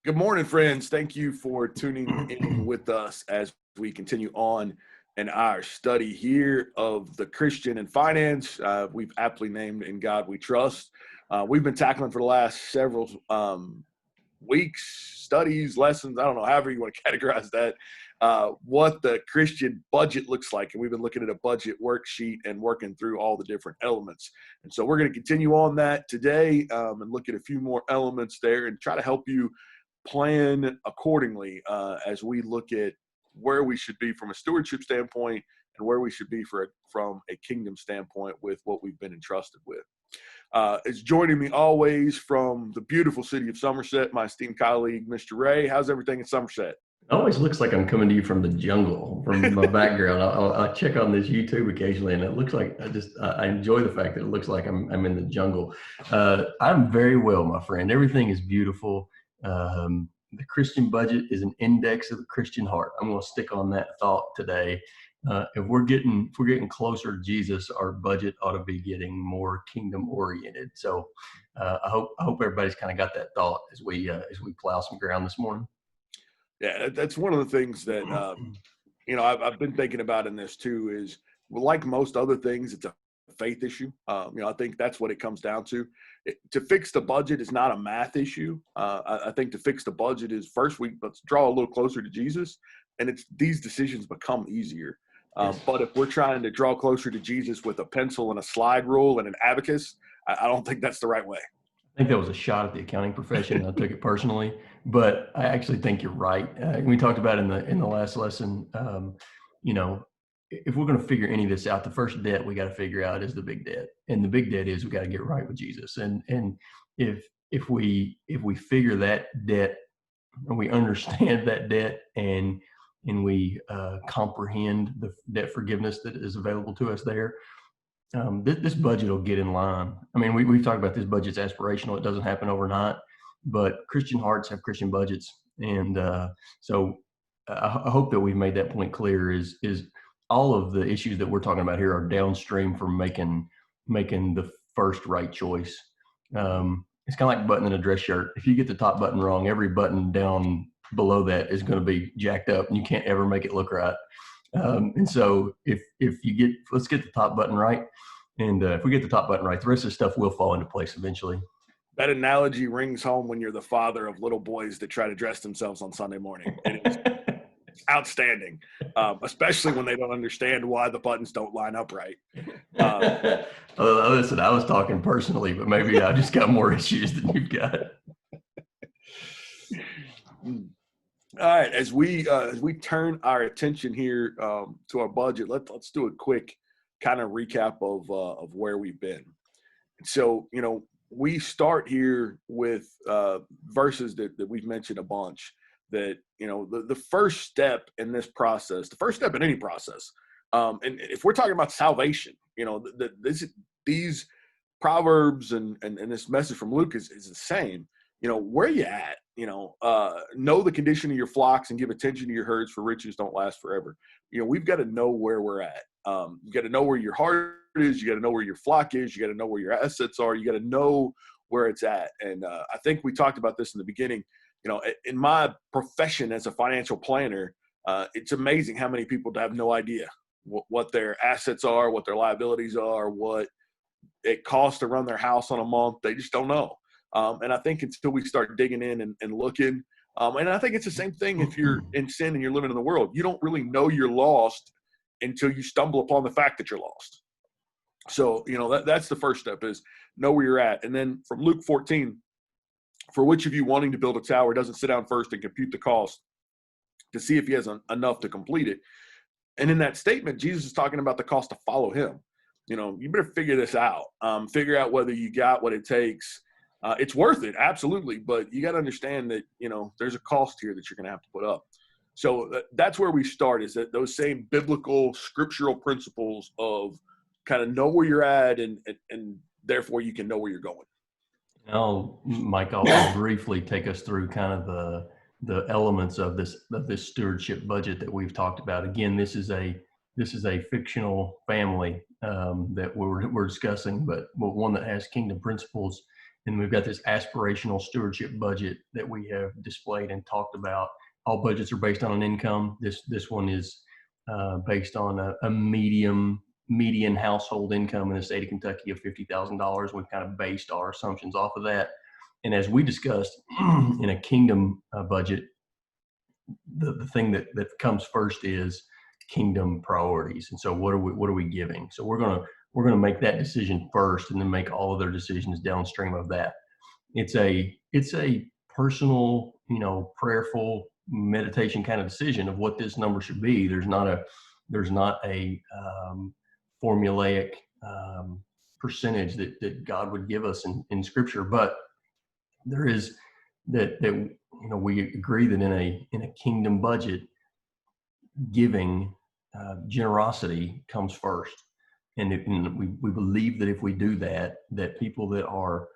Good morning, friends. Thank you for tuning in with us as we continue on in our study here of the Christian and finance. We've aptly named In God We Trust. We've been tackling for the last several weeks, studies, lessons, I don't know, however you want to categorize that, what the Christian budget looks like. And we've been looking at a budget worksheet and working through all the different elements. And so we're going to continue on that today and look at a few more elements there and try to help you plan accordingly as we look at where we should be from a stewardship standpoint and where we should be from a kingdom standpoint with what we've been entrusted with. It's joining me always from the beautiful city of Somerset, my esteemed colleague, Mr. Ray. How's everything in Somerset? It always looks like I'm coming to you from the jungle, from my background. I check on this YouTube occasionally, and it looks like I enjoy the fact that it looks like I'm in the jungle. I'm very well, my friend. Everything is beautiful. The Christian budget is an index of the Christian heart. I'm going to stick on that thought today. If we're getting closer to Jesus, our budget ought to be getting more kingdom oriented. So I hope everybody's kind of got that thought as we plow some ground this morning. Yeah, that's one of the things that I've been thinking about in this too. Is like most other things, it's a faith issue. I think that's what it comes down to. To fix the budget is not a math issue. I think to fix the budget is first let's draw a little closer to Jesus, and these decisions become easier. But if we're trying to draw closer to Jesus with a pencil and a slide rule and an abacus, I don't think that's the right way. I think that was a shot at the accounting profession. I took it personally, but I actually think you're right. We talked about in the last lesson. If we're going to figure any of this out, the first debt we got to figure out is the big debt, and the big debt is we got to get right with Jesus. And if we figure that debt and we understand that debt and we comprehend the debt forgiveness that is available to us there, this budget will get in line. I mean, we've talked about this budget's aspirational. It doesn't happen overnight, but Christian hearts have Christian budgets. And so I hope that we've made that point clear is all of the issues that we're talking about here are downstream from making the first right choice. It's kind of like buttoning a dress shirt. If you get the top button wrong, every button down below that is going to be jacked up and you can't ever make it look right. And so let's get the top button right. And if we get the top button right, the rest of the stuff will fall into place eventually. That analogy rings home when you're the father of little boys that try to dress themselves on Sunday morning. And it's outstanding, especially when they don't understand why the buttons don't line up right. Listen, I was talking personally, but maybe I just got more issues than you've got. All right, as we turn our attention here to our budget, let's do a quick kind of recap of where we've been. So, we start here with verses that we've mentioned a bunch. That the first step in this process, the first step in any process, and if we're talking about salvation, these proverbs and this message from Luke is the same. Where you at? Know the condition of your flocks and give attention to your herds, for riches don't last forever. We've got to know where we're at. You got to know where your heart is. You got to know where your flock is. You got to know where your assets are. You got to know where it's at. And I think we talked about this in the beginning. In my profession as a financial planner, it's amazing how many people have no idea what their assets are, what their liabilities are, what it costs to run their house on a month. They just don't know. And I think until we start digging in and looking, and I think it's the same thing if you're in sin and you're living in the world. You don't really know you're lost until you stumble upon the fact that you're lost. So, that's the first step is know where you're at. And then from Luke 14, for which of you wanting to build a tower doesn't sit down first and compute the cost to see if he has enough to complete it. And in that statement, Jesus is talking about the cost to follow him. You better figure this out. Figure out whether you got what it takes. It's worth it, absolutely, but you got to understand that there's a cost here that you're going to have to put up. So that's where we start, is that those same biblical scriptural principles of kind of know where you're at and therefore you can know where you're going. Mike, I'll briefly take us through kind of the elements of this stewardship budget that we've talked about. Again, this is a fictional family that we're discussing, but one that has kingdom principles. And we've got this aspirational stewardship budget that we have displayed and talked about. All budgets are based on an income. This one is based on a median household income in the state of Kentucky of $50,000. We've kind of based our assumptions off of that. And as we discussed in a kingdom budget, the thing that comes first is kingdom priorities. And so what are we giving? So we're gonna make that decision first, and then make all of their decisions downstream of that. It's a personal, prayerful meditation kind of decision of what this number should be. There's not a formulaic percentage that God would give us in Scripture, but there is that we agree that in a kingdom budget, giving, generosity comes first. And we believe that if we do that people that are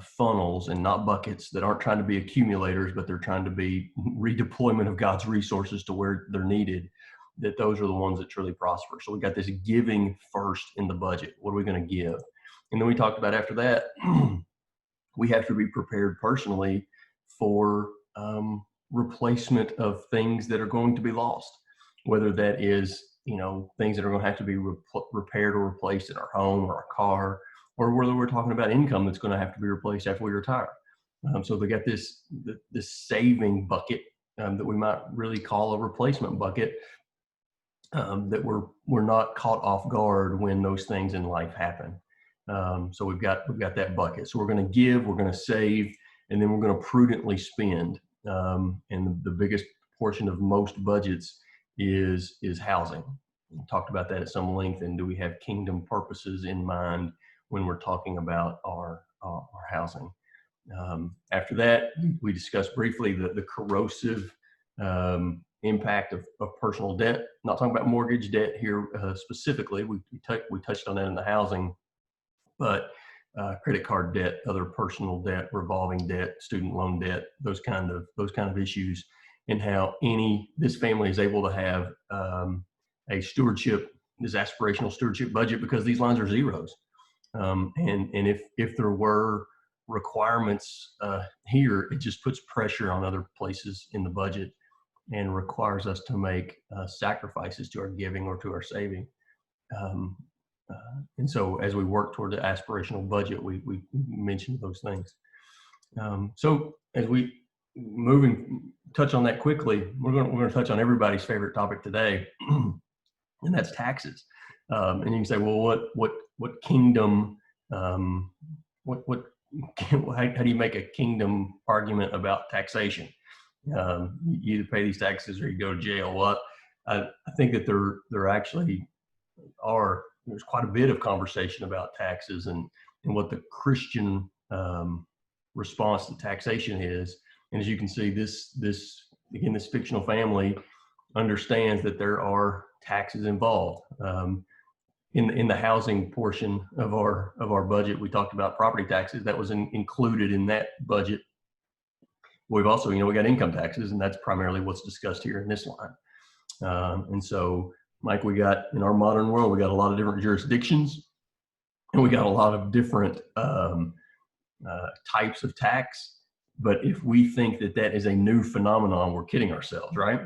funnels and not buckets, that aren't trying to be accumulators, but they're trying to be redeployment of God's resources to where they're needed, that those are the ones that truly prosper. So we got this giving first in the budget. What are we going to give? And then we talked about after that, we have to be prepared personally for replacement of things that are going to be lost, whether that is things that are going to have to be repaired or replaced in our home or our car, or whether we're talking about income that's going to have to be replaced after we retire. So they got this saving bucket that we might really call a replacement bucket, that we're not caught off guard when those things in life happen. So we've got that bucket. So we're going to give, we're going to save, and then we're going to prudently spend. And the biggest portion of most budgets is housing. We talked about that at some length. And do we have kingdom purposes in mind when we're talking about our housing? After that, we discussed briefly the corrosive impact of personal debt. Not talking about mortgage debt here specifically. We touched on that in the housing, but credit card debt, other personal debt, revolving debt, student loan debt, those kind of issues, and how this family is able to have this aspirational stewardship budget because these lines are zeros. And if there were requirements here, it just puts pressure on other places in the budget and requires us to make sacrifices to our giving or to our saving. And so as we work toward the aspirational budget, we mentioned those things. So as we touch on that quickly, we're going to touch on everybody's favorite topic today, and that's taxes. And you can say, well, what kingdom, how do you make a kingdom argument about taxation? You either pay these taxes or you go to jail. Well, I think that there actually there's quite a bit of conversation about taxes and what the Christian response to taxation is. And as you can see, this fictional family understands that there are taxes involved. In the housing portion of our budget, we talked about property taxes. That was included in that budget. We've also, we got income taxes, and that's primarily what's discussed here in this line. And so, Mike, we got, in our modern world, we got a lot of different jurisdictions, and we got a lot of different types of tax. But if we think that is a new phenomenon, we're kidding ourselves, right?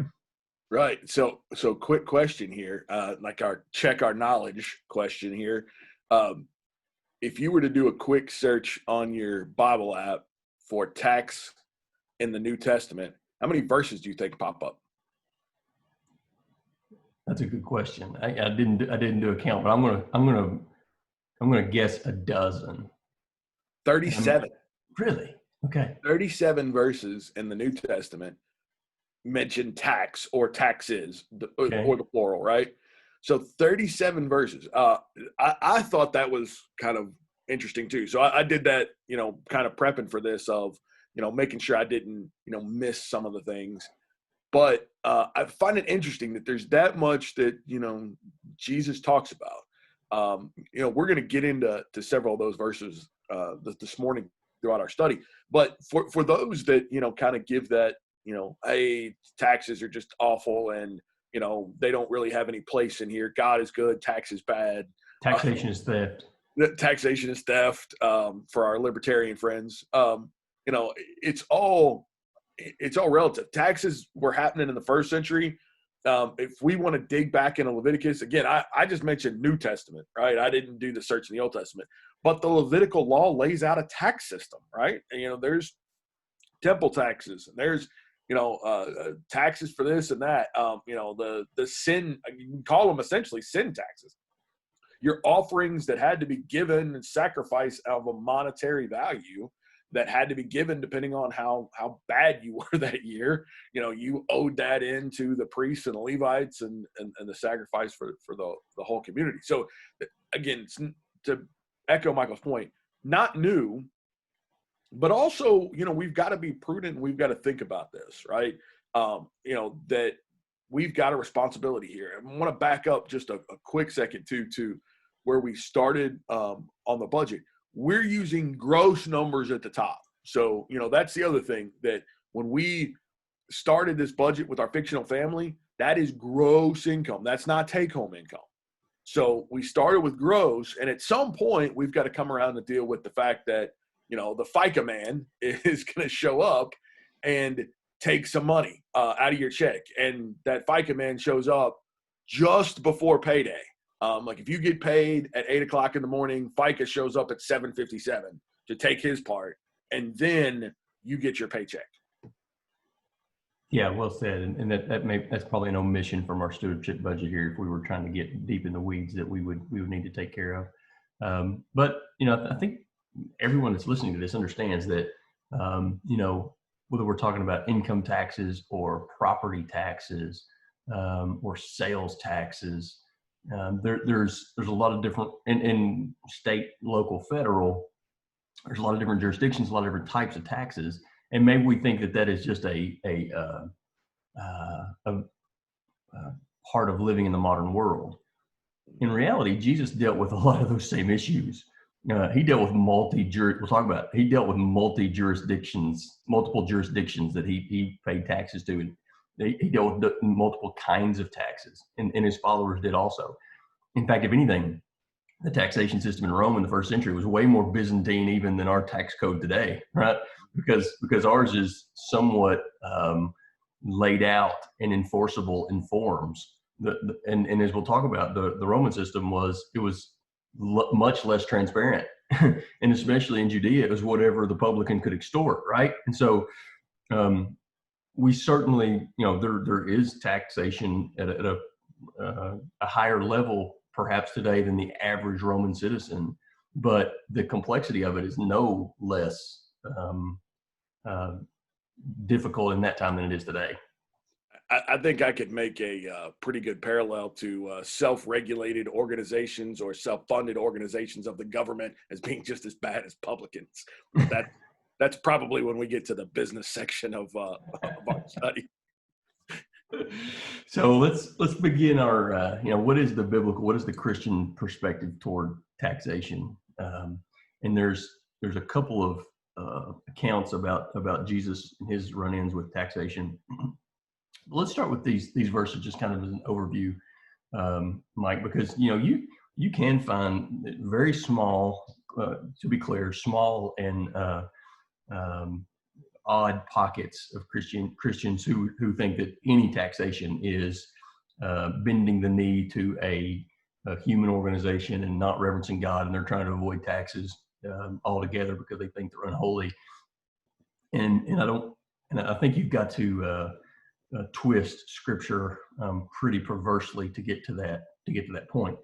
Right. So quick question here, like our check our knowledge question here. If you were to do a quick search on your Bible app for tax in the New Testament, how many verses do you think pop up? That's a good question. I didn't do a count, but I'm gonna guess a dozen. 37. Really? Okay. 37 verses in the New Testament mention tax or taxes, or the plural, right? So 37 verses. I thought that was kind of interesting too. So I did that, kind of prepping for this of, making sure I didn't, miss some of the things. But I find it interesting that there's that much that, Jesus talks about. We're going to get into several of those verses this morning throughout our study. But for those that, kind of give that, hey, taxes are just awful and, they don't really have any place in here. God is good. Tax is bad. Taxation is theft. that taxation is theft for our libertarian friends. It's all relative. Taxes were happening in the first century. If we want to dig back into Leviticus, again, I just mentioned New Testament, right? I didn't do the search in the Old Testament, but the Levitical law lays out a tax system, right? And, there's temple taxes, and there's, taxes for this and that. The sin, you can call them essentially sin taxes. Your offerings that had to be given and sacrifice of a monetary value that had to be given depending on how bad you were that year. You owed that into the priests and the Levites and the sacrifice for the whole community. So again, to echo Michael's point, not new, but also, we've got to be prudent. We've got to think about this, right? That we've got a responsibility here. I want to back up just a quick second to where we started on the budget. We're using gross numbers at the top. So, that's the other thing, that when we started this budget with our fictional family, that is gross income. That's not take-home income. So we started with gross, and at some point we've got to come around and deal with the fact that, the FICA man is going to show up and take some money out of your check. And that FICA man shows up just before payday. Like if you get paid at 8 o'clock in the morning, FICA shows up at 7:57 to take his part, and then you get your paycheck. Yeah, well said. And that's probably an omission from our stewardship budget here if we were trying to get deep in the weeds that we would need to take care of. But I think everyone that's listening to this understands that whether we're talking about income taxes or property taxes or sales taxes, there's a lot of different in state, local, federal. There's a lot of different jurisdictions, a lot of different types of taxes, and maybe we think that is just a part of living in the modern world. In reality, Jesus dealt with a lot of those same issues. He dealt with He dealt with multiple jurisdictions that he paid taxes to, and he dealt with multiple kinds of taxes, and his followers did also. In fact, if anything, the taxation system in Rome in the first century was way more Byzantine even than our tax code today, right? Because ours is somewhat laid out and enforceable in forms. And as we'll talk about, the Roman system was much less transparent, and especially in Judea, it was whatever the publican could extort, right? And so we certainly, there is taxation at a higher level perhaps today than the average Roman citizen, but the complexity of it is no less difficult in that time than it is today. I think I could make a pretty good parallel to self-regulated organizations or self-funded organizations of the government as being just as bad as publicans. But that's probably when we get to the business section of our study. So let's begin our what is the Christian perspective toward taxation? And there's a couple of accounts about Jesus and his run-ins with taxation. Let's start with these verses, just kind of as an overview, Mike, because you can find very small, to be clear, small and odd pockets of Christians who think that any taxation is bending the knee to a human organization and not reverencing God, and they're trying to avoid taxes altogether because they think they're unholy. And I think you've got to twist Scripture pretty perversely to get to that point.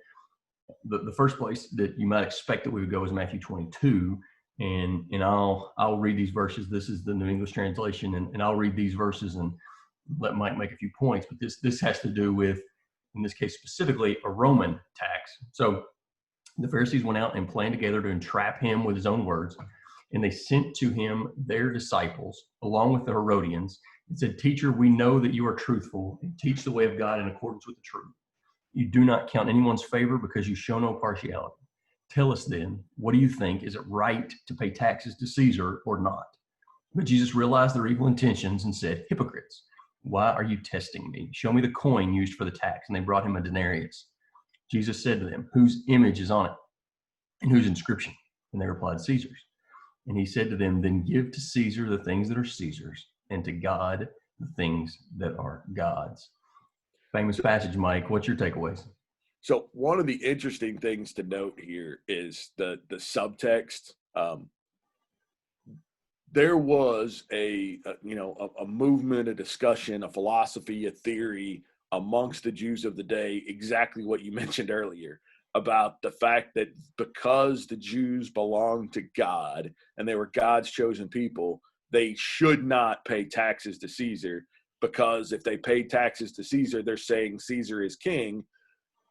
The first place that you might expect that we would go is Matthew 22, and I'll read these verses. This is the New English translation, and I'll read these verses and let Mike make a few points. But this has to do with, in this case specifically, a Roman tax. So the Pharisees went out and planned together to entrap him with his own words, and they sent to him their disciples along with the Herodians and said, "Teacher, we know that you are truthful and teach the way of God in accordance with the truth. You do not count anyone's favor because you show no partiality. Tell us then, what do you think? Is it right to pay taxes to Caesar or not?" But Jesus realized their evil intentions and said, "Hypocrites, why are you testing me? Show me the coin used for the tax." And they brought him a denarius. Jesus said to them, "Whose image is on it?" And whose inscription? And they replied, Caesar's. And he said to them, then give to Caesar the things that are Caesar's, and to God the things that are God's. Famous passage, Mike. What's your takeaways? So one of the interesting things to note here is the subtext. There was a movement, a discussion, a philosophy, a theory amongst the Jews of the day, exactly what you mentioned earlier, about the fact that because the Jews belonged to God and they were God's chosen people, they should not pay taxes to Caesar, because if they pay taxes to Caesar, they're saying Caesar is king,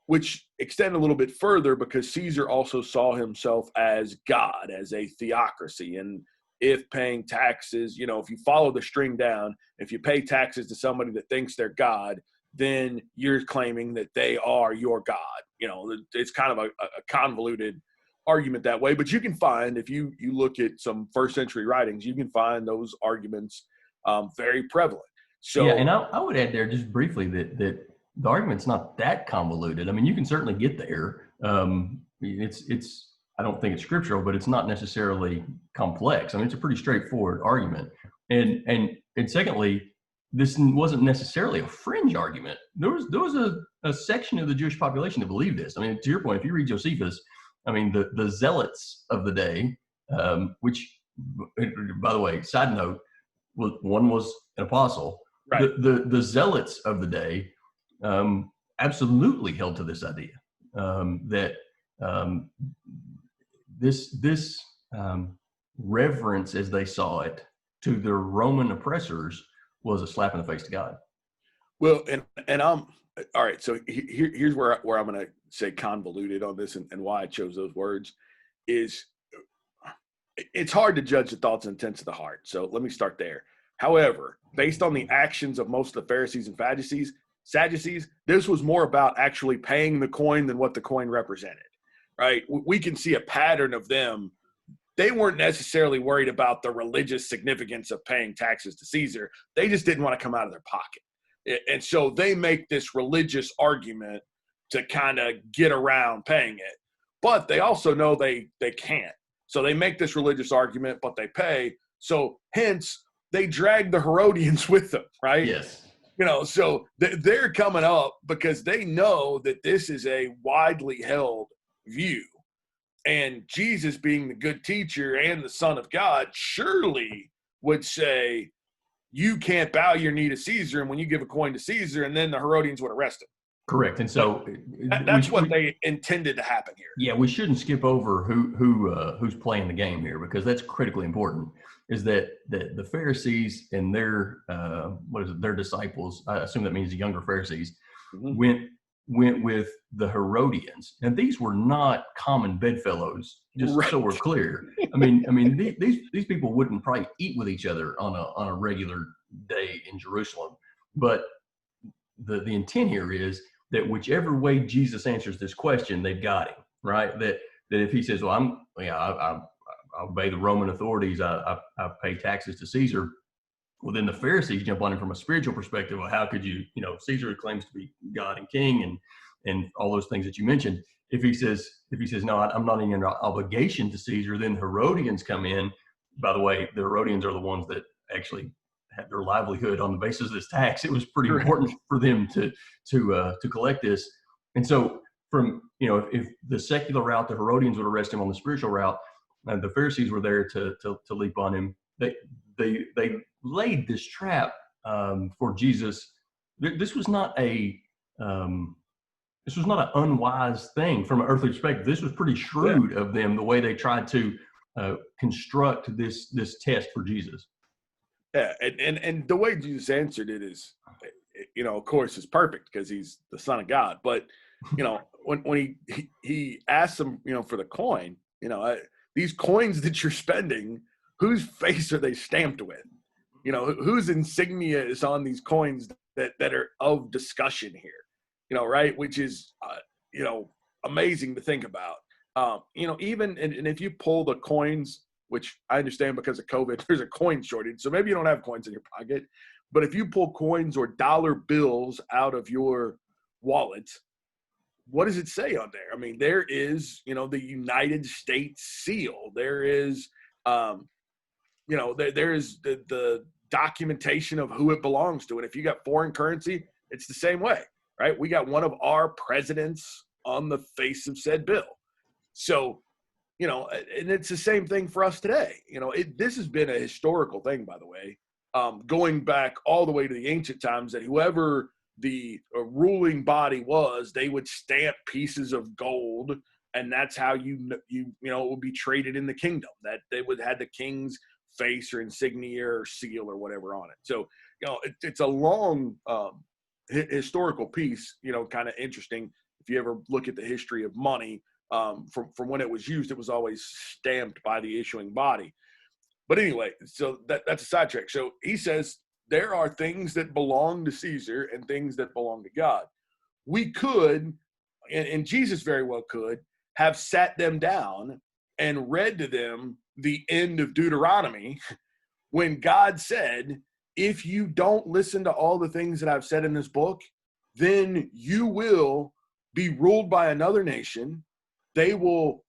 which extend a little bit further because Caesar also saw himself as God, as a theocracy. And if paying taxes, if you follow the string down, if you pay taxes to somebody that thinks they're God, then you're claiming that they are your God. It's kind of a convoluted argument that way, but you can find, if you look at some first century writings, you can find those arguments very prevalent. So yeah, and I would add there just briefly that the argument's not that convoluted. I mean, you can certainly get there. It's I don't think it's scriptural, but it's not necessarily complex. I mean, it's a pretty straightforward argument. And secondly, this wasn't necessarily a fringe argument. There was a section of the Jewish population that believed this. I mean, to your point, if you read Josephus, I mean, the zealots of the day, which, by the way, side note, one was an apostle. right. The zealots of the day absolutely held to this idea that this reverence, as they saw it, to their Roman oppressors was a slap in the face to God. Well, and I'm all right. So here's where I'm going to say convoluted on this, and why I chose those words is it's hard to judge the thoughts and intents of the heart. So let me start there. However, based on the actions of most of the Pharisees and Sadducees, this was more about actually paying the coin than what the coin represented, right? We can see a pattern of them. They weren't necessarily worried about the religious significance of paying taxes to Caesar. They just didn't want to come out of their pocket. And so they make this religious argument to kind of get around paying it. But they also know they can't. So they make this religious argument, but they pay. So hence, they drag the Herodians with them, right? Yes. So they're coming up because they know that this is a widely held view. And Jesus, being the good teacher and the Son of God, surely would say, you can't bow your knee to Caesar, and when you give a coin to Caesar, and then the Herodians would arrest him. Correct. And so that's what they intended to happen here. Yeah, we shouldn't skip over who's playing the game here, because that's critically important. Is that the Pharisees and their their disciples, I assume that means the younger Pharisees, went with the Herodians, and these were not common bedfellows. Just right. So we're clear. I mean, these people wouldn't probably eat with each other on a regular day in Jerusalem. But the intent here is that whichever way Jesus answers this question, they've got him, right? That if he says, well, I obey the Roman authorities, I pay taxes to Caesar, well, then the Pharisees jump on him from a spiritual perspective. Well, how could you, Caesar claims to be God and king and all those things that you mentioned. If he says, no, I'm not in an obligation to Caesar, then Herodians come in. By the way, the Herodians are the ones that actually had their livelihood on the basis of this tax. It was pretty important for them to collect this. And so if the secular route, the Herodians would arrest him on the spiritual route, the Pharisees were there to leap on him. They laid this trap for Jesus. This was not an unwise thing from an earthly perspective. This was pretty shrewd of them, the way they tried to construct this test for Jesus. Yeah, and the way Jesus answered it is, of course, is perfect because he's the Son of God. But when he asked them, for the coin, these coins that you're spending, whose face are they stamped with? Whose insignia is on these coins that are of discussion here? Right? Which is, amazing to think about. Even and if you pull the coins, which I understand because of COVID, there's a coin shortage. So maybe you don't have coins in your pocket. But if you pull coins or dollar bills out of your wallet, what does it say on there? I mean, there is, the United States seal. There is, there is the documentation of who it belongs to. And if you got foreign currency, it's the same way, right? We got one of our presidents on the face of said bill. So, and it's the same thing for us today. This has been a historical thing, by the way, going back all the way to the ancient times, that whoever the ruling body was, they would stamp pieces of gold, and that's how it would be traded in the kingdom, that they would have the king's face or insignia or seal or whatever on it. So, it's a long historical piece, kind of interesting. If you ever look at the history of money, from when it was used, it was always stamped by the issuing body. But anyway, so that's a sidetrack. So he says there are things that belong to Caesar and things that belong to God. We could, and Jesus very well could, have sat them down and read to them the end of Deuteronomy when God said, if you don't listen to all the things that I've said in this book, then you will be ruled by another nation. They will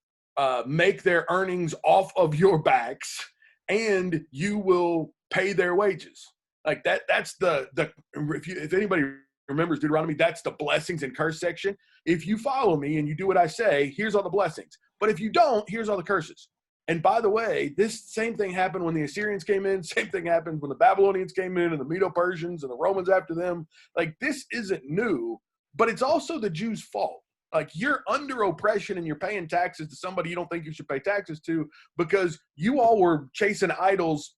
make their earnings off of your backs, and you will pay their wages. Like that. That's if anybody remembers Deuteronomy, that's the blessings and curse section. If you follow me and you do what I say, here's all the blessings. But if you don't, here's all the curses. And by the way, this same thing happened when the Assyrians came in. Same thing happened when the Babylonians came in, and the Medo-Persians and the Romans after them. Like, this isn't new, but it's also the Jews' fault. Like, you're under oppression and you're paying taxes to somebody you don't think you should pay taxes to, because you all were chasing idols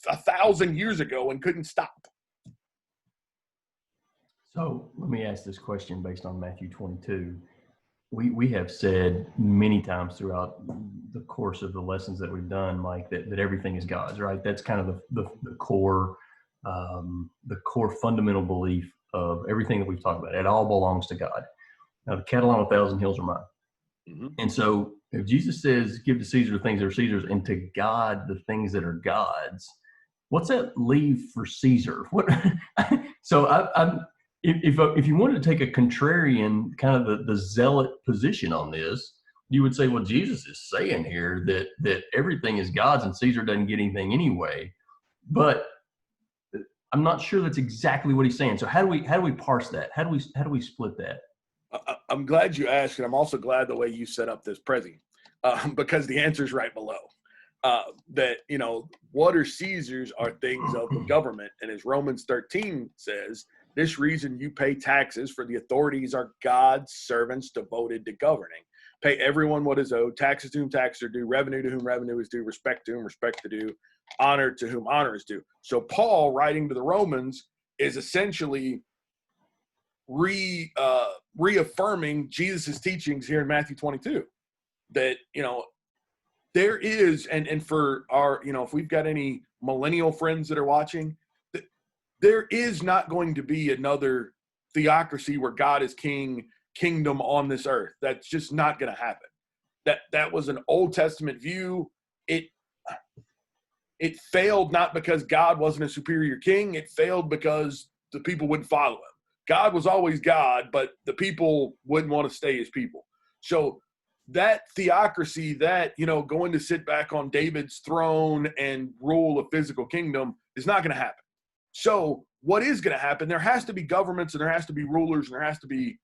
1,000 years ago and couldn't stop. So let me ask this question based on Matthew 22. We have said many times throughout the course of the lessons that we've done, Mike, that everything is God's, right? That's kind of the core fundamental belief of everything that we've talked about. It all belongs to God. Now, the cattle on 1,000 hills are mine. Mm-hmm. And so if Jesus says, give to Caesar the things that are Caesar's and to God the things that are God's, what's that leave for Caesar? What? So if you wanted to take a contrarian kind of the zealot position on this, you would say, well, Jesus is saying here that everything is God's and Caesar doesn't get anything anyway. But I'm not sure that's exactly what he's saying. So how do we parse that? How do we split that? I'm glad you asked, and I'm also glad the way you set up this Prezi, because the answer is right below. That, what are Caesar's are things of the government. And as Romans 13 says, this reason you pay taxes, for the authorities are God's servants devoted to governing. Pay everyone what is owed, taxes to whom taxes are due, revenue to whom revenue is due, respect to whom respect is due, honor to whom honor is due. So Paul, writing to the Romans, is essentially reaffirming Jesus's teachings here in Matthew 22, that, there is, and for our, if we've got any millennial friends that are watching, there is not going to be another theocracy where God is kingdom on this earth. That's just not going to happen. That was an Old Testament view. It failed not because God wasn't a superior king. It failed because the people wouldn't follow him. God was always God, but the people wouldn't want to stay his people. So that theocracy, that, going to sit back on David's throne and rule a physical kingdom, is not going to happen. So what is going to happen? There has to be governments, and there has to be rulers, and there has to be,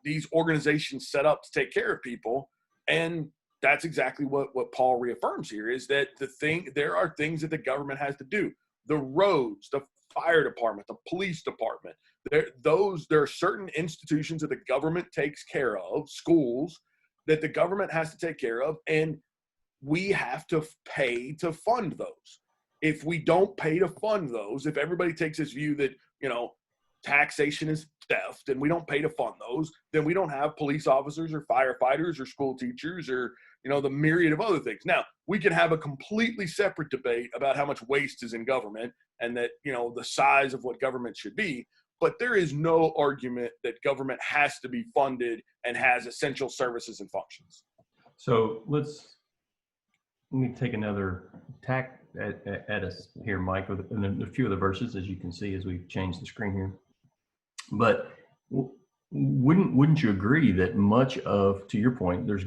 these organizations set up to take care of people. And that's exactly what Paul reaffirms here, is that there are things that the government has to do. The roads, the fire department, the police department, there are certain institutions that the government takes care of, schools that the government has to take care of, and we have to pay to fund those. If we don't pay to fund those, if everybody takes this view that, taxation is theft and we don't pay to fund those, then we don't have police officers or firefighters or school teachers or, the myriad of other things. Now, we can have a completely separate debate about how much waste is in government and that, the size of what government should be. But there is no argument that government has to be funded and has essential services and functions. So let me take another tack at us here, Mike, with a few of the verses, as you can see, as we've changed the screen here. But wouldn't you agree that much of, to your point, there's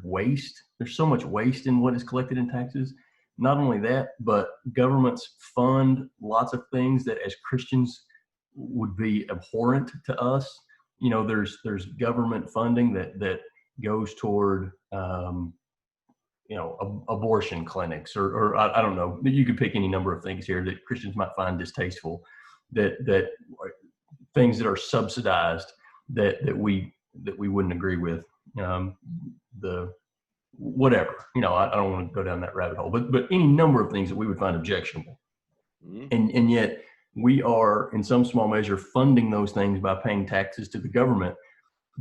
waste. There's so much waste in what is collected in taxes. Not only that, but governments fund lots of things that as Christians would be abhorrent to us. There's government funding that goes toward abortion clinics, or I don't know. You could pick any number of things here that Christians might find distasteful. That things that are subsidized that we wouldn't agree with. The whatever, I don't want to go down that rabbit hole, but any number of things that we would find objectionable. And yet we are in some small measure funding those things by paying taxes to the government.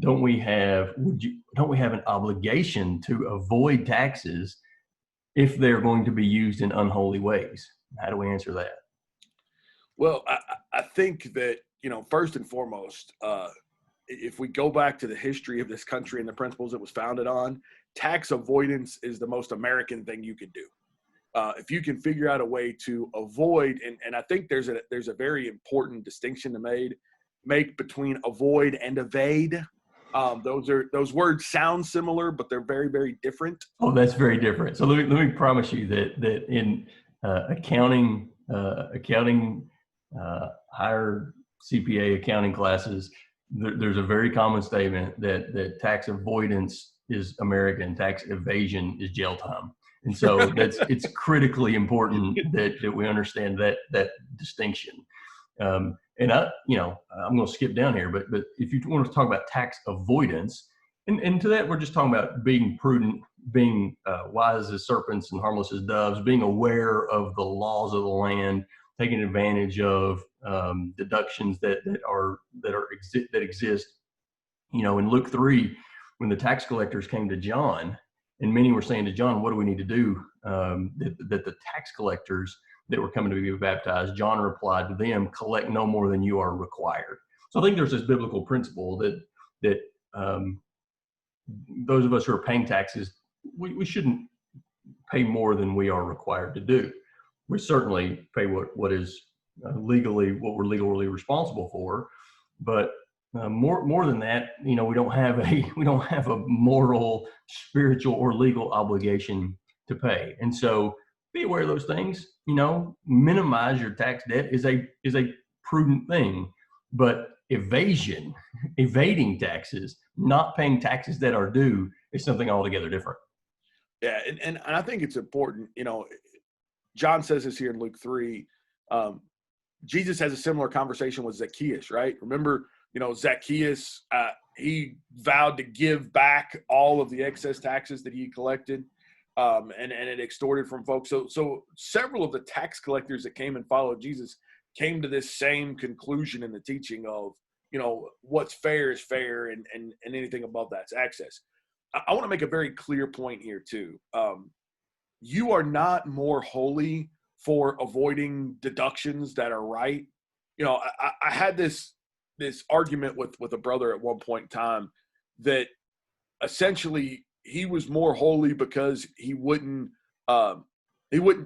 Don't we have an obligation to avoid taxes if they're going to be used in unholy ways? How do we answer that? Well, I think that, first and foremost, if we go back to the history of this country and the principles it was founded on, tax avoidance is the most American thing you could do. If you can figure out a way to avoid, and I think there's a very important distinction to make between avoid and evade. Those words sound similar, but they're very, very different. Oh, that's very different. So let me promise you that in accounting, higher CPA accounting classes, there's a very common statement that tax avoidance is American, tax evasion is jail time. And so it's critically important that we understand that distinction. And I'm going to skip down here, but if you want to talk about tax avoidance, and to that, we're just talking about being prudent, being wise as serpents and harmless as doves, being aware of the laws of the land, taking advantage of deductions that exist. In Luke 3, when the tax collectors came to John, and many were saying to John, "What do we need to do?" That the tax collectors that were coming to be baptized, John replied to them, "Collect no more than you are required." So I think there's this biblical principle that those of us who are paying taxes, we shouldn't pay more than we are required to do. We certainly pay what we're legally responsible for, but more than that, we don't have a moral, spiritual, or legal obligation to pay. And so be aware of those things. Minimize your tax debt is a prudent thing, but evading taxes, not paying taxes that are due, is something altogether different. Yeah, and I think it's important. John says this here in Luke 3. Jesus has a similar conversation with Zacchaeus, right? Remember, Zacchaeus, he vowed to give back all of the excess taxes that he collected, and it extorted from folks. So several of the tax collectors that came and followed Jesus came to this same conclusion in the teaching of, what's fair is fair, and anything above that's excess. I want to make a very clear point here too. You are not more holy for avoiding deductions that are right. I had this argument with a brother at one point in time that essentially he was more holy because he wouldn't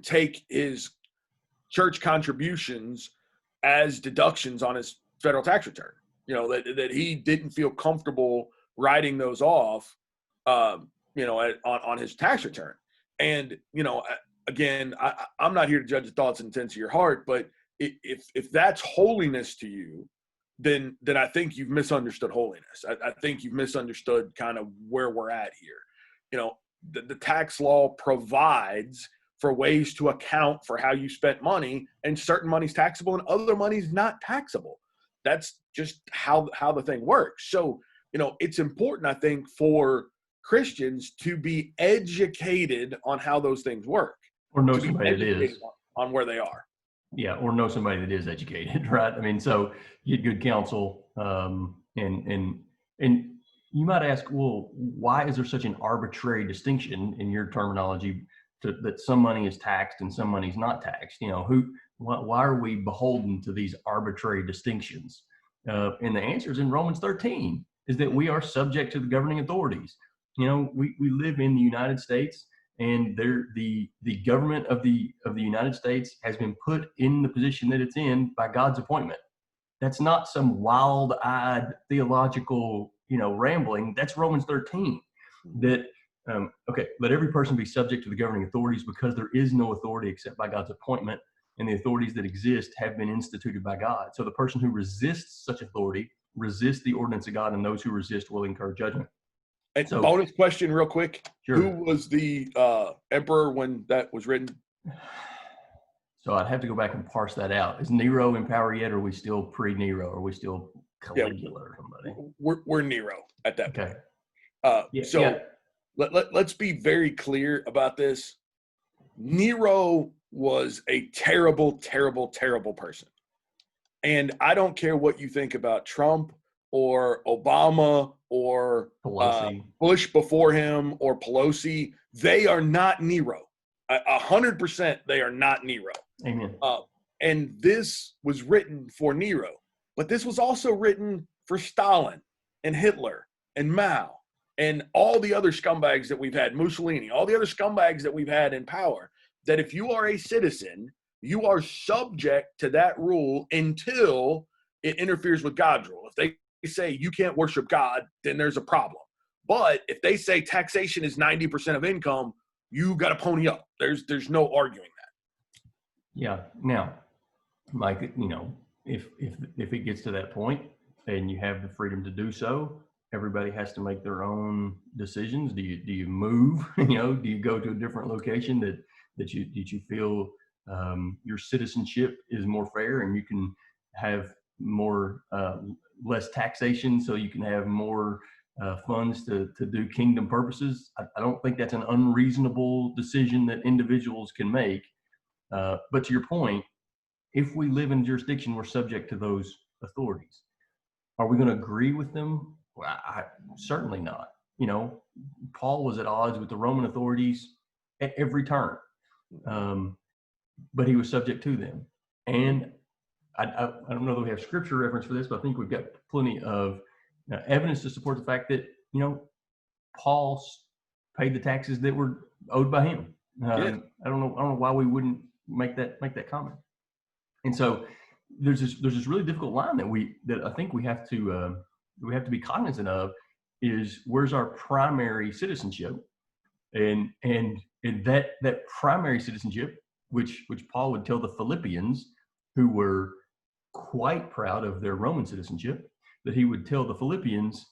take his church contributions as deductions on his federal tax return. That he didn't feel comfortable writing those off, on his tax return. And, again, I'm not here to judge the thoughts and intents of your heart, but if that's holiness to you, then I think you've misunderstood holiness. I think you've misunderstood kind of where we're at here. The tax law provides for ways to account for how you spent money, and certain money's taxable and other money's not taxable. That's just how the thing works. So, it's important, I think, for Christians to be educated on how those things work, or know somebody that is on where they are. Yeah, or know somebody that is educated, right? I mean, so you get good counsel, and you might ask, well, why is there such an arbitrary distinction in your terminology that some money is taxed and some money is not taxed? Why are we beholden to these arbitrary distinctions? And the answer is in Romans 13, is that we are subject to the governing authorities. We live in the United States, and the government of the United States has been put in the position that it's in by God's appointment. That's not some wild-eyed theological, rambling. That's Romans 13. That okay, let every person be subject to the governing authorities, because there is no authority except by God's appointment, and the authorities that exist have been instituted by God. So the person who resists such authority resists the ordinance of God, and those who resist will incur judgment. And So, bonus question real quick. sure. Who was the emperor when that was written? So I'd have to go back and parse that out. Is Nero in power yet, or are we still pre-Nero? Are we still Caligula or somebody? We're Nero at that point. Okay. Let's be very clear about this. Nero was a terrible, terrible, terrible person. And I don't care what you think about Trump or Obama or Bush before him or Pelosi. They are not Nero. 100% they are not Nero. Amen. And this was written for Nero. But this was also written for Stalin and Hitler and Mao and all the other scumbags that we've had, Mussolini, all the other scumbags that we've had in power, that if you are a citizen, you are subject to that rule until it interferes with God's rule. If they say you can't worship God, then there's a problem. But if they say taxation is 90% of income, you got to pony up. There's no arguing that. Yeah. Now, Mike, if it gets to that point and you have the freedom to do so, everybody has to make their own decisions. Do you move? Do you go to a different location that you feel your citizenship is more fair, and you can have more less taxation, so you can have more funds to do kingdom purposes? I don't think that's an unreasonable decision that individuals can make. But to your point, if we live in jurisdiction, we're subject to those authorities. Are we going to agree with them? Well, certainly not. Paul was at odds with the Roman authorities at every turn, but he was subject to them. And I don't know that we have scripture reference for this, but I think we've got plenty of evidence to support the fact that, Paul paid the taxes that were owed by him. I don't know why we wouldn't make that comment. And so there's this really difficult line that I think we have to be cognizant of, is where's our primary citizenship, and that primary citizenship, which Paul would tell the Philippians, who were quite proud of their Roman citizenship, that he would tell the Philippians,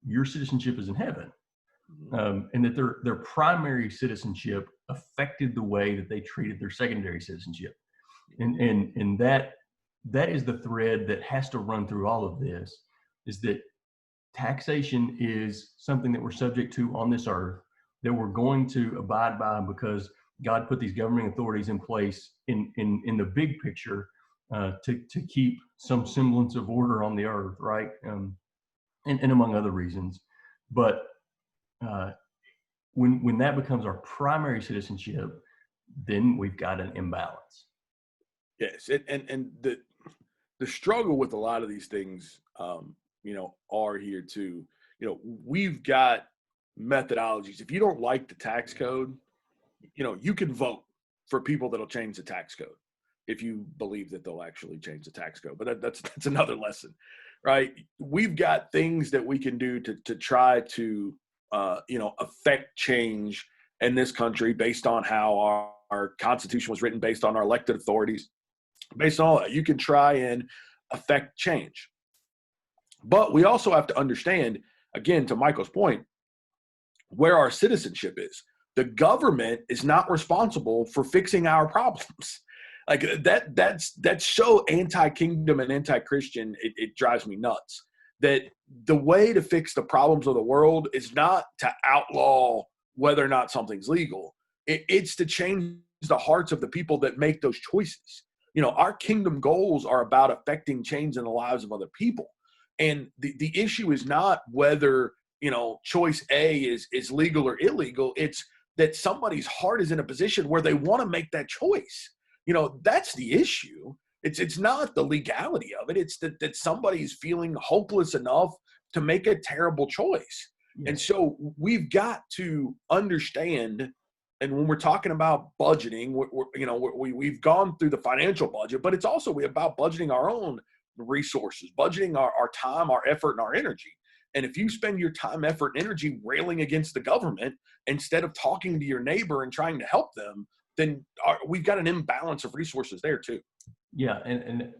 your citizenship is in heaven, and that their primary citizenship affected the way that they treated their secondary citizenship, and that is the thread that has to run through all of this, is that taxation is something that we're subject to on this earth, that we're going to abide by because God put these governing authorities in place in the big picture to keep some semblance of order on the earth, right? And among other reasons. But when that becomes our primary citizenship, then we've got an imbalance. Yes, and the struggle with a lot of these things, are here too. We've got methodologies. If you don't like the tax code, you can vote for people that'll change the tax code if you believe that they'll actually change the tax code. But that's another lesson, right? We've got things that we can do to try to, affect change in this country based on how our Constitution was written, based on our elected authorities, based on all that. You can try and affect change. But we also have to understand, again, to Michael's point, where our citizenship is. The government is not responsible for fixing our problems. Like that's so anti-kingdom and anti-Christian, it drives me nuts. That the way to fix the problems of the world is not to outlaw whether or not something's legal. It's to change the hearts of the people that make those choices. Our kingdom goals are about affecting change in the lives of other people. And the issue is not whether, choice A is legal or illegal. It's that somebody's heart is in a position where they want to make that choice. That's the issue. It's not the legality of it. It's that somebody's feeling hopeless enough to make a terrible choice. Yeah. And so we've got to understand, and when we're talking about budgeting, we've gone through the financial budget, but it's also about budgeting our own resources, budgeting our time, our effort, and our energy. And if you spend your time, effort, and energy railing against the government instead of talking to your neighbor and trying to help them, then we've got an imbalance of resources there too. Yeah, and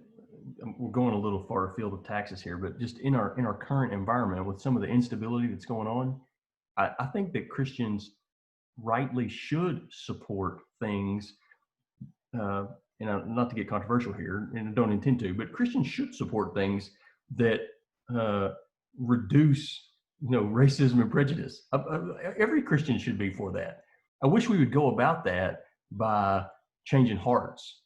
we're going a little far afield of taxes here, but just in our current environment with some of the instability that's going on, I think that Christians rightly should support things, not to get controversial here, and I don't intend to, but Christians should support things that reduce, racism and prejudice. Every Christian should be for that. I wish we would go about that by changing hearts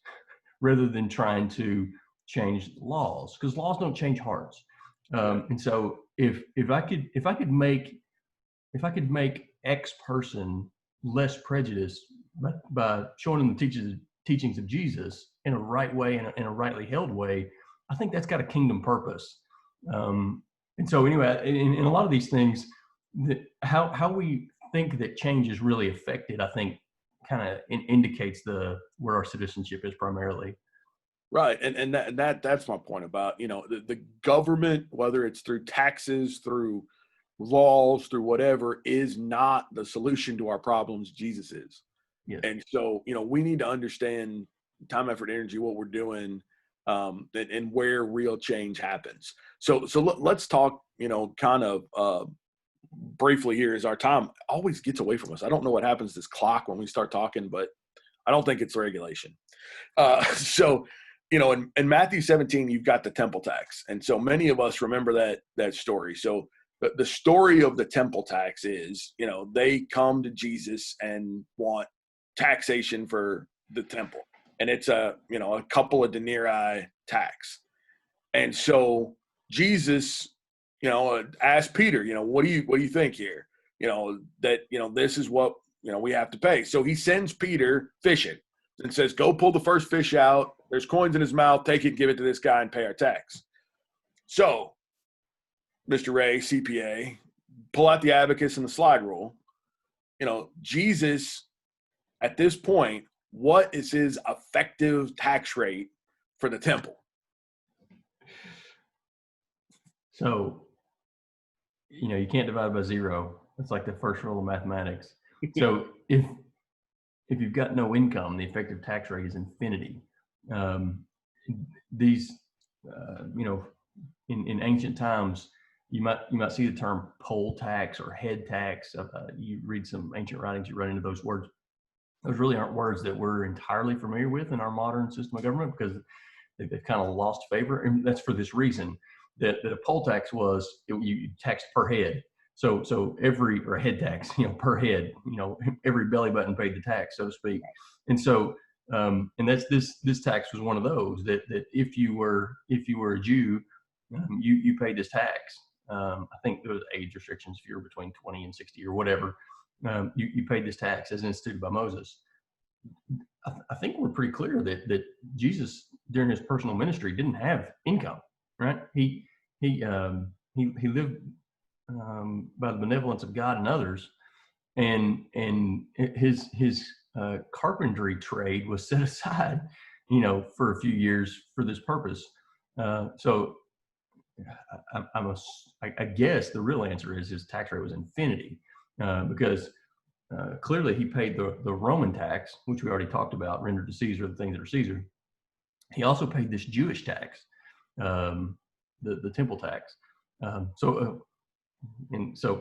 rather than trying to change laws, because laws don't change hearts. And so if I could make X person less prejudiced by showing them the teachings of Jesus in a right way and in a rightly held way, I think that's got a kingdom purpose. And so anyway, in a lot of these things, how we think that change is really affected, I think, kind of indicates where our citizenship is primarily. Right. And that's my point about, the government, whether it's through taxes, through laws, through whatever, is not the solution to our problems. Jesus is. Yes. And so, we need to understand time, effort, energy, what we're doing, and where real change happens. So let's talk, kind of briefly here, as our time always gets away from us. I don't know what happens to this clock when we start talking, but I don't think it's regulation. So, in Matthew 17, you've got the temple tax. And so many of us remember that story. So the story of the temple tax is, they come to Jesus and want taxation for the temple. And it's a couple of denarii tax. And so Jesus, asked Peter, what do you think here? This is what, we have to pay. So he sends Peter fishing and says, go pull the first fish out. There's coins in his mouth. Take it, give it to this guy, and pay our tax. So, Mr. Ray, CPA, pull out the abacus and the slide rule. Jesus, at this point, what is his effective tax rate for the temple? So, you can't divide by zero. That's like the first rule of mathematics. So if you've got no income, the effective tax rate is infinity. These, in ancient times, you might see the term poll tax or head tax. You read some ancient writings, you run into those words. Those really aren't words that we're entirely familiar with in our modern system of government, because they've kind of lost favor. And that's for this reason, that a poll tax was, you taxed per head. So or a head tax, per head, every belly button paid the tax, so to speak. And so, and that's this tax was one of those that if you were a Jew, you paid this tax. I think there was age restrictions if you were between 20 and 60 or whatever. You paid this tax as instituted by Moses. I think we're pretty clear that Jesus during his personal ministry didn't have income, right? He lived by the benevolence of God and others, and his carpentry trade was set aside, for a few years for this purpose. So I guess the real answer is his tax rate was infinity, because clearly he paid the Roman tax, which we already talked about, rendered to Caesar the things that are Caesar. He also paid this Jewish tax, the temple tax. So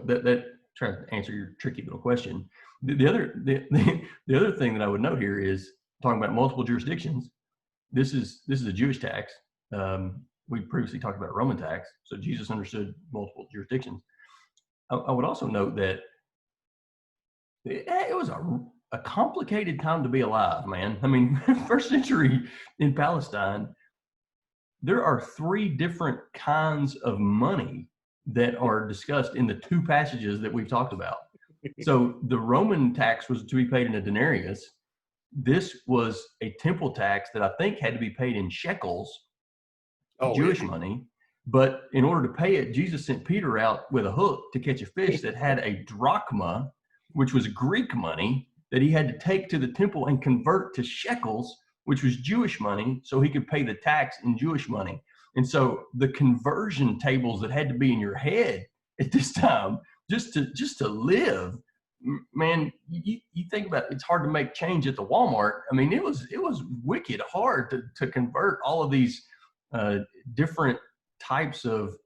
that tries to answer your tricky little question. The other thing that I would note here is talking about multiple jurisdictions. This is a Jewish tax. We previously talked about a Roman tax, so Jesus understood multiple jurisdictions. I would also note that it was a complicated time to be alive, man. I mean, first century in Palestine, there are 3 different kinds of money that are discussed in the 2 passages that we've talked about. So the Roman tax was to be paid in a denarius. This was a temple tax that I think had to be paid in shekels, Jewish money. But in order to pay it, Jesus sent Peter out with a hook to catch a fish that had a drachma, which was Greek money, that he had to take to the temple and convert to shekels, which was Jewish money, so he could pay the tax in Jewish money. And so the conversion tables that had to be in your head at this time, just to live, man, you think about it, it's hard to make change at the Walmart. I mean, it was wicked hard to convert all of these different types of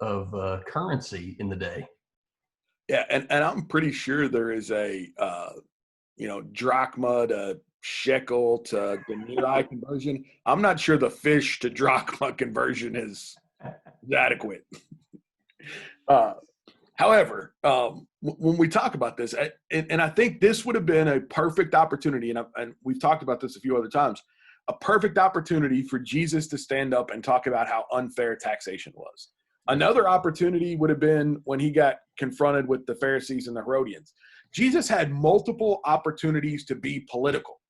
currency in the day. Yeah, and I'm pretty sure there is a drachma to shekel to denarii conversion. I'm not sure the fish to drachma conversion is adequate. However, when we talk about this, and I think this would have been a perfect opportunity, and we've talked about this a few other times, a perfect opportunity for Jesus to stand up and talk about how unfair taxation was. Another opportunity would have been when he got confronted with the Pharisees and the Herodians. Jesus had multiple opportunities to be political.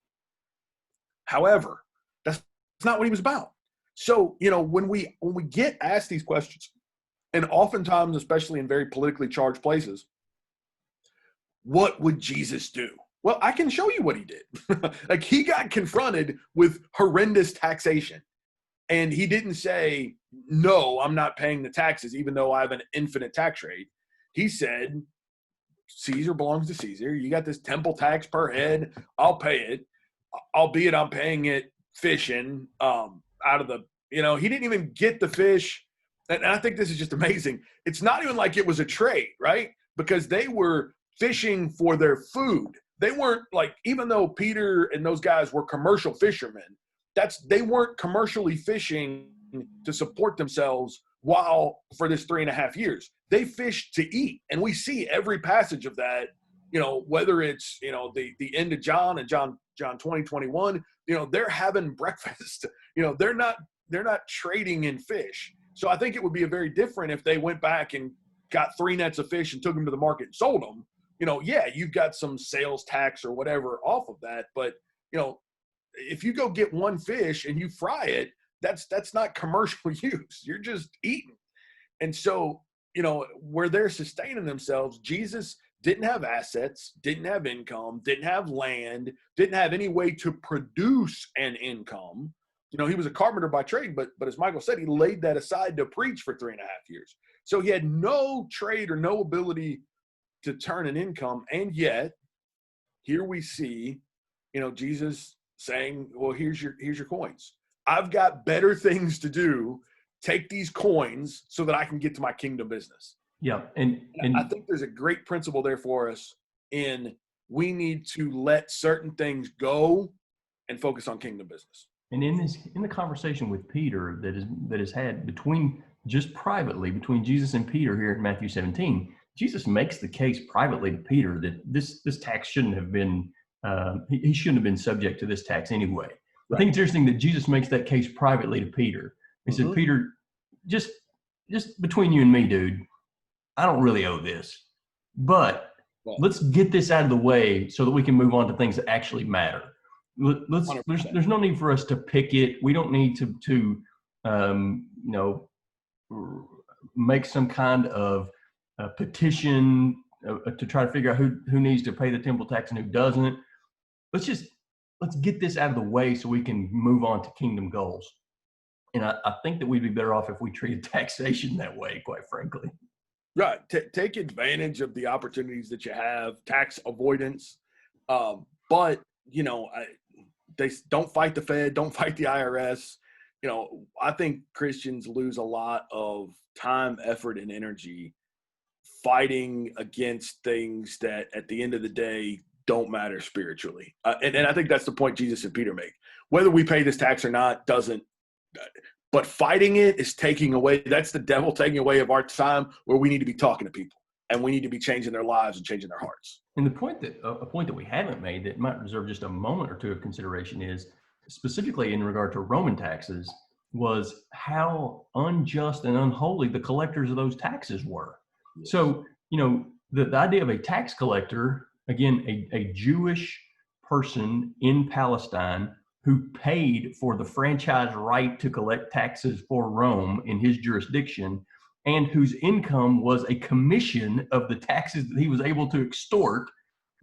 However, that's not what he was about. So, when we get asked these questions, and oftentimes, especially in very politically charged places, what would Jesus do? Well, I can show you what he did. Like, he got confronted with horrendous taxation. And he didn't say, no, I'm not paying the taxes, even though I have an infinite tax rate. He said, Caesar belongs to Caesar. You got this temple tax per head. I'll pay it, albeit I'm paying it fishing out of the, he didn't even get the fish. And I think this is just amazing. It's not even like it was a trade, right? Because they were fishing for their food. They weren't like, even though Peter and those guys were commercial fishermen, they weren't commercially fishing to support themselves for this 3.5 years. They fished to eat. And we see every passage of that, whether it's, the end of John and John 20:21, they're having breakfast. They're not trading in fish. So I think it would be a very different if they went back and got 3 nets of fish and took them to the market and sold them. Yeah, you've got some sales tax or whatever off of that. But, if you go get 1 fish and you fry it, that's not commercial use. You're just eating. And so, where they're sustaining themselves, Jesus didn't have assets, didn't have income, didn't have land, didn't have any way to produce an income. He was a carpenter by trade, but as Michael said, he laid that aside to preach for 3.5 years. So he had no trade or no ability to turn an income. And yet here we see, Jesus saying, well, here's your coins. I've got better things to do. Take these coins so that I can get to my kingdom business. Yeah. And I think there's a great principle there for us we need to let certain things go and focus on kingdom business. And in the conversation with Peter that is had between Jesus and Peter here in Matthew 17, Jesus makes the case privately to Peter that this tax shouldn't have been, he shouldn't have been subject to this tax anyway. Right. I think it's interesting that Jesus makes that case privately to Peter. He said, Peter, just between you and me, dude, I don't really owe this, but let's get this out of the way so that we can move on to things that actually matter. There's no need for us to pick it. We don't need to make some kind of petition to try to figure out who needs to pay the temple tax and who doesn't. Let's get this out of the way so we can move on to kingdom goals. And I think that we'd be better off if we treated taxation that way, quite frankly. Right. Take advantage of the opportunities that you have, tax avoidance. But, they don't fight the Fed, don't fight the IRS. I think Christians lose a lot of time, effort, and energy fighting against things that at the end of the day don't matter spiritually. And I think that's the point Jesus and Peter make. Whether we pay this tax or not doesn't, but fighting it is taking away, that's the devil taking away of our time where we need to be talking to people and we need to be changing their lives and changing their hearts. And a point that we haven't made that might deserve just a moment or two of consideration is specifically in regard to Roman taxes was how unjust and unholy the collectors of those taxes were. Yes. So, the idea of a tax collector, again, a Jewish person in Palestine who paid for the franchise right to collect taxes for Rome in his jurisdiction, and whose income was a commission of the taxes that he was able to extort.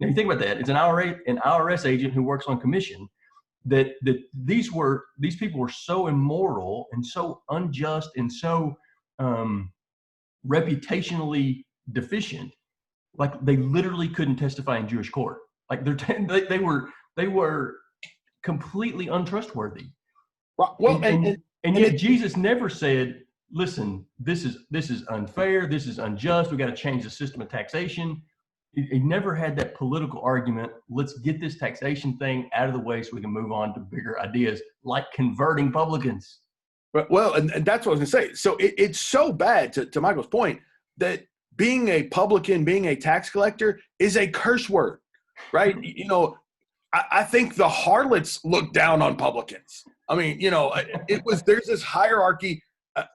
Now you think about that, it's an IRS agent who works on commission. that these people were so immoral and so unjust and so reputationally deficient, like they literally couldn't testify in Jewish court. Like they were completely untrustworthy. Well, and yet Jesus never said, listen, this is unfair, this is unjust, we got to change the system of taxation. He never had that political argument. Let's get this taxation thing out of the way so we can move on to bigger ideas like converting publicans. Well, and that's what I was going to say. So it's so bad, to Michael's point, that being a publican, being a tax collector is a curse word, right? You know, I think the harlots look down on publicans. I mean, you know, there's this hierarchy.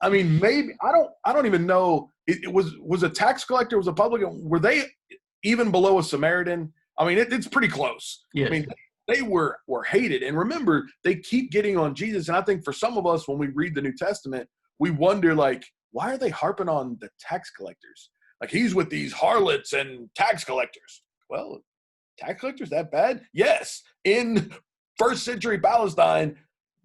I mean, maybe I don't even know. It was a tax collector, was a publican. Were they even below a Samaritan? I mean, it's pretty close. Yes. I mean, they were hated. And remember, they keep getting on Jesus. And I think for some of us, when we read the New Testament, we wonder, like, why are they harping on the tax collectors? Like, he's with these harlots and tax collectors. Well, tax collectors that bad? Yes. In first century Palestine,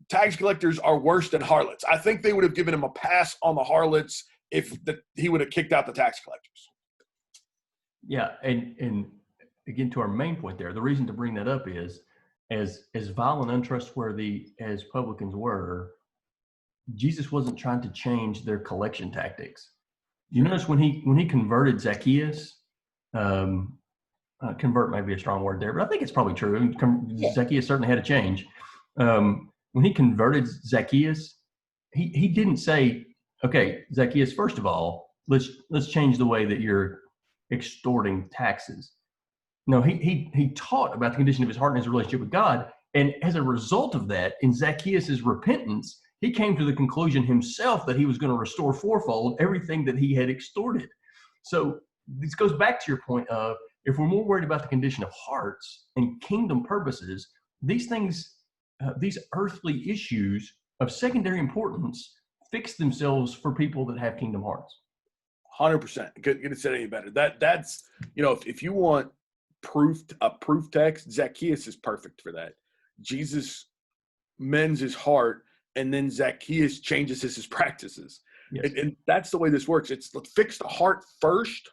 tax collectors are worse than harlots. I think they would have given him a pass on the harlots if he would have kicked out the tax collectors. Yeah, and again, to our main point there, the reason to bring that up is, as vile and untrustworthy as publicans were, Jesus wasn't trying to change their collection tactics. You notice when he converted Zacchaeus, convert may be a strong word there, but I think it's probably true. Zacchaeus certainly had a change. When he converted Zacchaeus, he didn't say, okay, Zacchaeus, first of all, let's change the way that you're extorting taxes. No, he taught about the condition of his heart and his relationship with God. And as a result of that, in Zacchaeus' repentance, he came to the conclusion himself that he was going to restore fourfold everything that he had extorted. So this goes back to your point of, if we're more worried about the condition of hearts and kingdom purposes, these things, these earthly issues of secondary importance fix themselves for people that have kingdom hearts. 100%. Couldn't have said any better. That's, you know, if you want a proof text, Zacchaeus is perfect for that. Jesus mends his heart, and then Zacchaeus changes his practices. Yes. And that's the way this works. It's fix the heart first,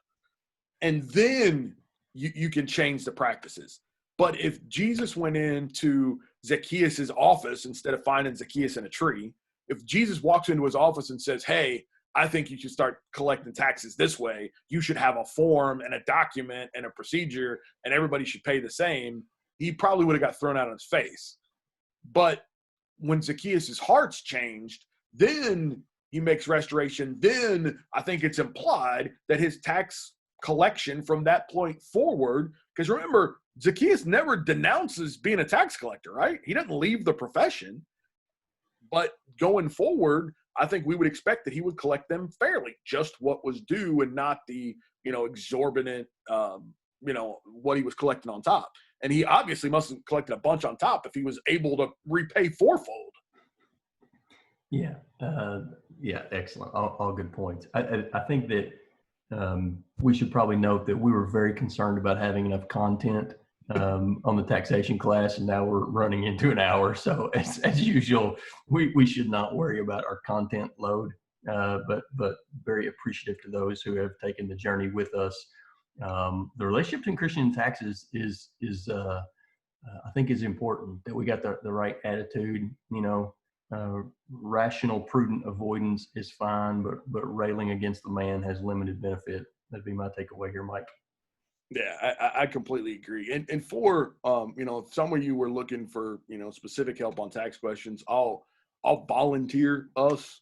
and then you can change the practices. But if Jesus went into Zacchaeus' office instead of finding Zacchaeus in a tree, if Jesus walks into his office and says, hey, I think you should start collecting taxes this way, you should have a form and a document and a procedure, and everybody should pay the same, he probably would have got thrown out on his face. But when Zacchaeus' heart's changed, then he makes restoration. Then I think it's implied that his tax collection from that point forward, because remember, Zacchaeus never denounces being a tax collector, right? He doesn't leave the profession. But going forward, I think we would expect that he would collect them fairly, just what was due, and not the, you know, exorbitant, you know, what he was collecting on top. And he obviously must have collected a bunch on top if he was able to repay fourfold. Yeah. Yeah. Excellent. All good points. I think that we should probably note that we were very concerned about having enough content on the taxation class, and now we're running into an hour. So as usual, we should not worry about our content load, but very appreciative to those who have taken the journey with us. The relationship between Christian and taxes is I think is important, that we got the right attitude. You know, rational, prudent avoidance is fine, but railing against the man has limited benefit. That'd be my takeaway here, Mike. Yeah, I completely agree. And for, you know, if some of you were looking for, you know, specific help on tax questions, I'll volunteer us.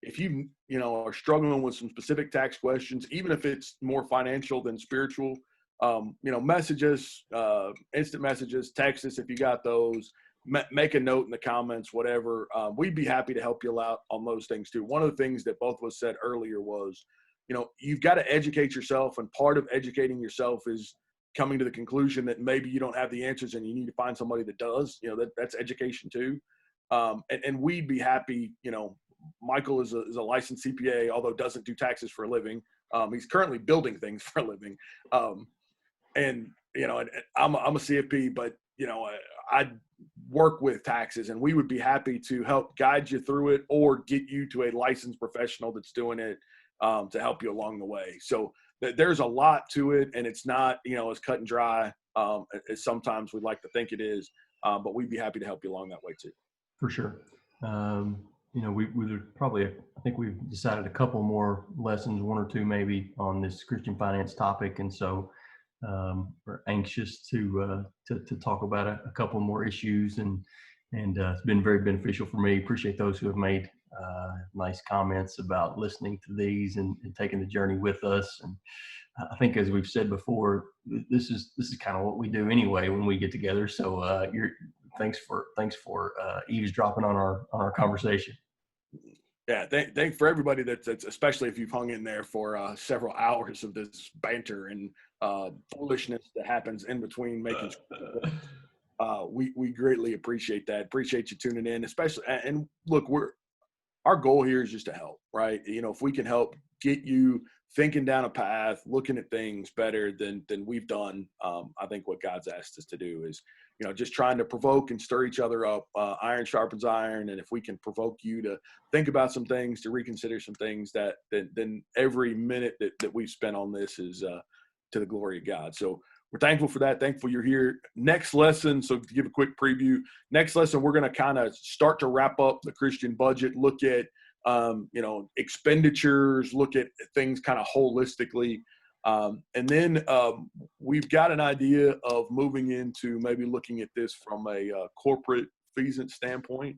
If you know, are struggling with some specific tax questions, even if it's more financial than spiritual, you know, message us, instant messages, text us if you got those, make a note in the comments, whatever. We'd be happy to help you out on those things too. One of the things that both of us said earlier was, you know, you've got to educate yourself, and part of educating yourself is coming to the conclusion that maybe you don't have the answers and you need to find somebody that does. You know, that's education too. And we'd be happy, you know, Michael is a licensed CPA, although doesn't do taxes for a living. He's currently building things for a living. And, you know, I'm a CFP, but, you know, I'd work with taxes, and we would be happy to help guide you through it or get you to a licensed professional that's doing it to help you along the way. So there's a lot to it, and it's not, as cut and dry as sometimes we'd like to think it is, but we'd be happy to help you along that way too. For sure. We would probably, I think we've decided a couple more lessons, one or two maybe, on this Christian finance topic. And so we're anxious to talk about a couple more issues, and it's been very beneficial for me. Appreciate those who have made nice comments about listening to these and taking the journey with us. And I think, as we've said before, this is kind of what we do anyway when we get together. So thanks for eavesdropping on our conversation. Yeah, thank for everybody that's especially if you've hung in there for several hours of this banter and foolishness that happens in between making sure we greatly appreciate that. Appreciate you tuning in, especially. And look, our goal here is just to help, right? If we can help get you thinking down a path, looking at things better than we've done, I think what God's asked us to do is, just trying to provoke and stir each other up. Iron sharpens iron. And if we can provoke you to think about some things, to reconsider some things, then every minute that we've spent on this is to the glory of God. So we're thankful for that. Thankful you're here. Next lesson, so to give a quick preview, next lesson, we're going to kind of start to wrap up the Christian budget, look at, expenditures, look at things kind of holistically. And then we've got an idea of moving into maybe looking at this from a corporate feasance standpoint.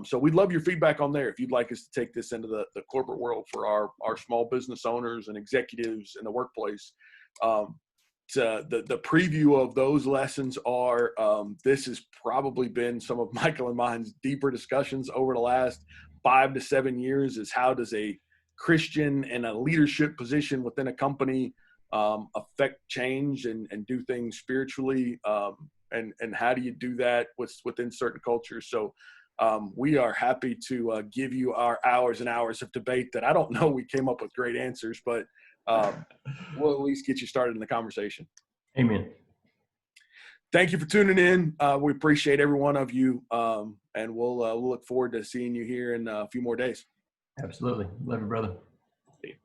So we'd love your feedback on there. If you'd like us to take this into the corporate world for our small business owners and executives in the workplace. The preview of those lessons are, this has probably been some of Michael and mine's deeper discussions over the last 5 to 7 years, is how does a Christian in a leadership position within a company affect change and do things spiritually, and how do you do that within certain cultures. So we are happy to give you our hours and hours of debate that I don't know we came up with great answers, but we'll at least get you started in the conversation. Amen. Thank you for tuning in. We appreciate every one of you, and we'll look forward to seeing you here in a few more days. Absolutely. Love you, brother. See you.